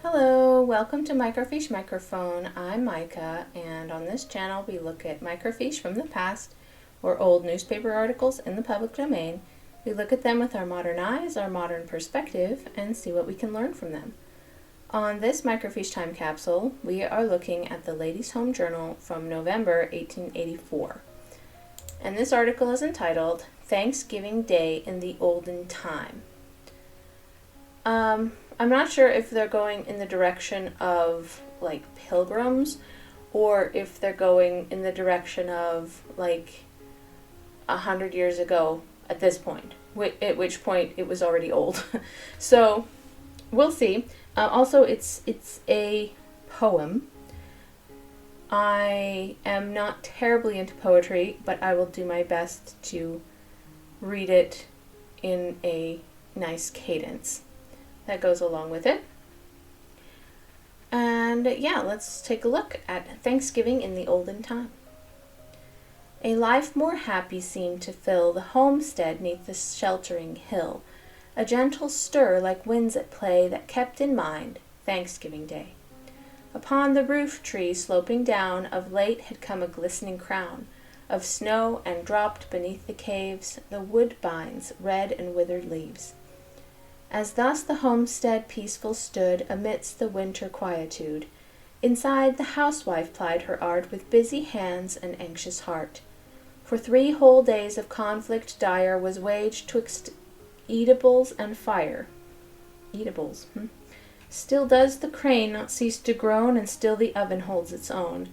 Hello, welcome to Microfiche Microphone. I'm Micah, and on this channel we look at microfiche from the past, or old newspaper articles in the public domain. We look at them with our modern eyes, our modern perspective, and see what we can learn from them. On this microfiche time capsule, we are looking at the Ladies' Home Journal from November 1884. And this article is entitled, Thanksgiving Day in the Olden Time. I'm not sure if they're going in the direction of like pilgrims or if they're going in the direction of like 100 years ago at this point, at which point it was already old. So we'll see. Also, it's a poem. I am not terribly into poetry, but I will do my best to read it in a nice cadence that goes along with it. And yeah, let's take a look at Thanksgiving in the Olden Time. A life more happy seemed to fill the homestead neath the sheltering hill, a gentle stir like winds at play that kept in mind Thanksgiving Day. Upon the roof tree sloping down of late had come a glistening crown of snow, and dropped beneath the caves the woodbine's red and withered leaves. As thus the homestead peaceful stood amidst the winter quietude, inside the housewife plied her art with busy hands and anxious heart. For 3 whole days of conflict dire was waged twixt eatables and fire. Eatables, Still does the crane not cease to groan, and still the oven holds its own.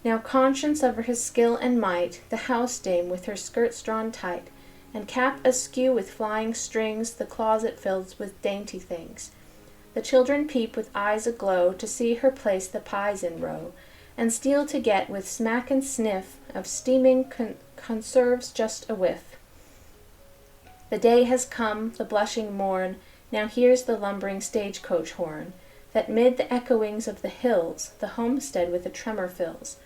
Now conscious of her skill and might, the house dame with her skirts drawn tight, and cap askew with flying strings, the closet fills with dainty things. The children peep with eyes aglow to see her place the pies in row, and steal to get with smack and sniff of steaming conserves just a whiff. The day has come, the blushing morn, now hears the lumbering stagecoach horn, that mid the echoings of the hills the homestead with a tremor fills.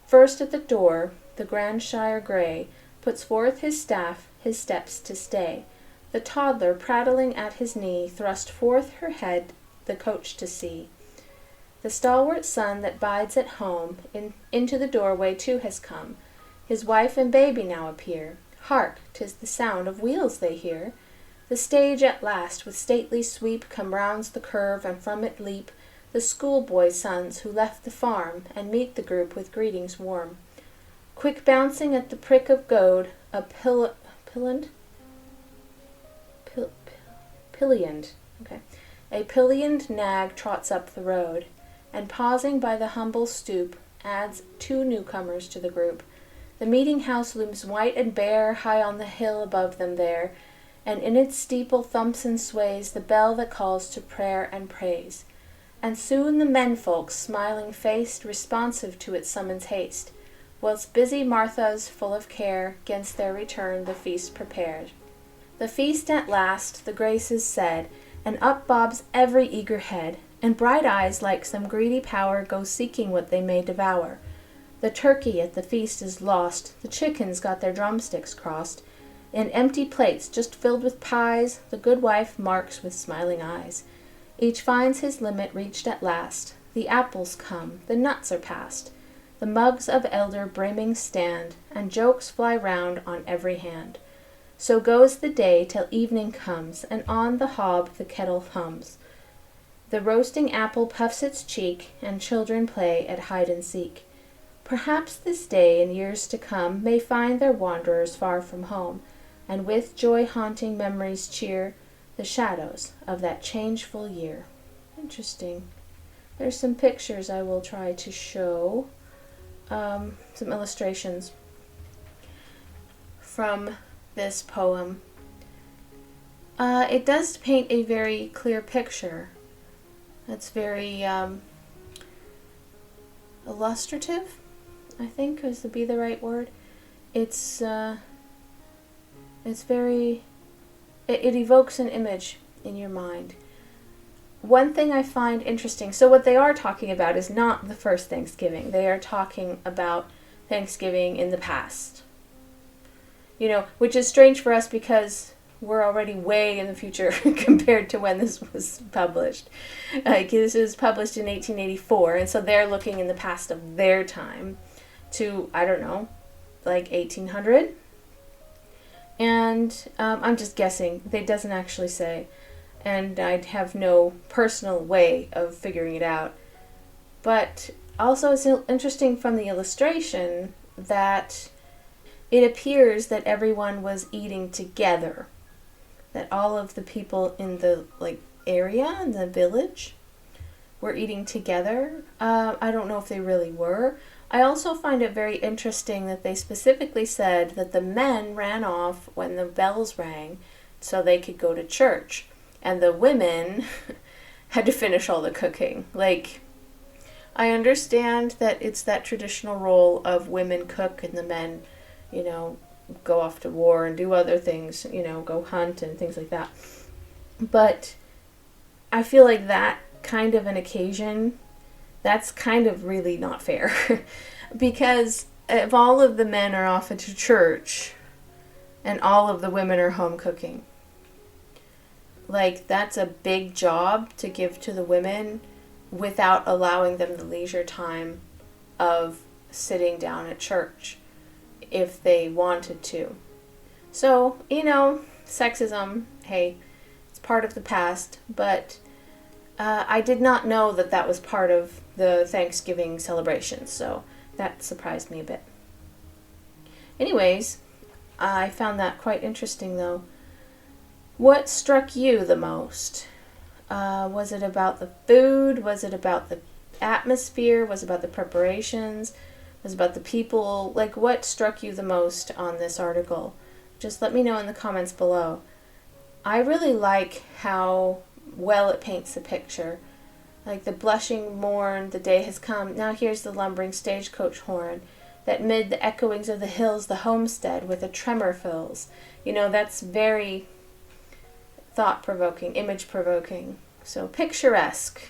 First at the door, the Grandshire grey puts forth his staff, his steps to stay. The toddler, prattling at his knee, thrust forth her head the coach to see. The stalwart son that bides at home into the doorway too has come. His wife and baby now appear. Hark, 'tis the sound of wheels they hear. The stage at last with stately sweep come rounds the curve, and from it leap the schoolboy sons who left the farm, and meet the group with greetings warm. Quick bouncing at the prick of goad, a pillioned nag trots up the road, and pausing by the humble stoop, adds 2 newcomers to the group. The meeting house looms white and bare, high on the hill above them there, and in its steeple thumps and sways the bell that calls to prayer and praise. And soon the menfolk, smiling faced, responsive to its summons haste, whilst busy Marthas, full of care, 'gainst their return the feast prepared. The feast at last, the graces said, and up bobs every eager head, and bright eyes like some greedy power go seeking what they may devour. The turkey at the feast is lost, the chickens got their drumsticks crossed, in empty plates just filled with pies the good wife marks with smiling eyes. Each finds his limit reached at last, the apples come, the nuts are passed, the mugs of elder brimming stand, and jokes fly round on every hand. So goes the day till evening comes, and on the hob the kettle hums. The roasting apple puffs its cheek, and children play at hide and seek. Perhaps this day in years to come may find their wanderers far from home, and with joy-haunting memories cheer the shadows of that changeful year. Interesting. There's some pictures I will try to show. Some illustrations from this poem. It does paint a very clear picture. It's very illustrative, I think is to be the right word. It's very, it evokes an image in your mind. One thing I find interesting, so what they are talking about is not the first Thanksgiving. They are talking about Thanksgiving in the past. Which is strange for us because we're already way in the future compared to when this was published. This was published in 1884, and so they're looking in the past of their time to, I don't know, like 1800. And I'm just guessing. It doesn't actually say. And I'd have no personal way of figuring it out. But also it's interesting from the illustration that it appears that everyone was eating together. That all of the people in the area, in the village, were eating together. I don't know if they really were. I also find it very interesting that they specifically said that the men ran off when the bells rang so they could go to church. And the women had to finish all the cooking. I understand that it's that traditional role of women cook and the men, go off to war and do other things, go hunt and things like that. But I feel like that kind of an occasion, that's kind of really not fair. Because if all of the men are off into church and all of the women are home cooking, that's a big job to give to the women without allowing them the leisure time of sitting down at church if they wanted to. So, sexism, hey, it's part of the past, but I did not know that that was part of the Thanksgiving celebration, so that surprised me a bit. Anyways, I found that quite interesting, though. What struck you the most? Was it about the food? Was it about the atmosphere? Was it about the preparations? Was it about the people? What struck you the most on this article? Just let me know in the comments below. I really like how well it paints the picture. The blushing morn, the day has come. Now here's the lumbering stagecoach horn, that mid the echoings of the hills the homestead with a tremor fills. That's very thought-provoking, image-provoking. So picturesque,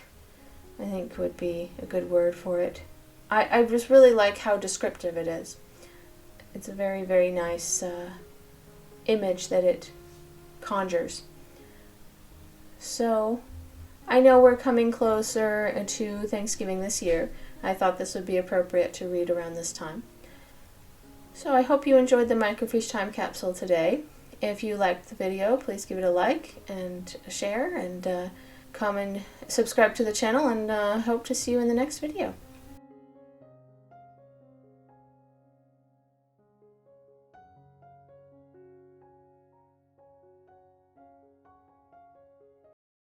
I think, would be a good word for it. I just really like how descriptive it is. It's a very, very nice image that it conjures. So, I know we're coming closer to Thanksgiving this year. I thought this would be appropriate to read around this time. So I hope you enjoyed the Microfiche time capsule today. If you liked the video, please give it a like and a share, and come and subscribe to the channel, and hope to see you in the next video.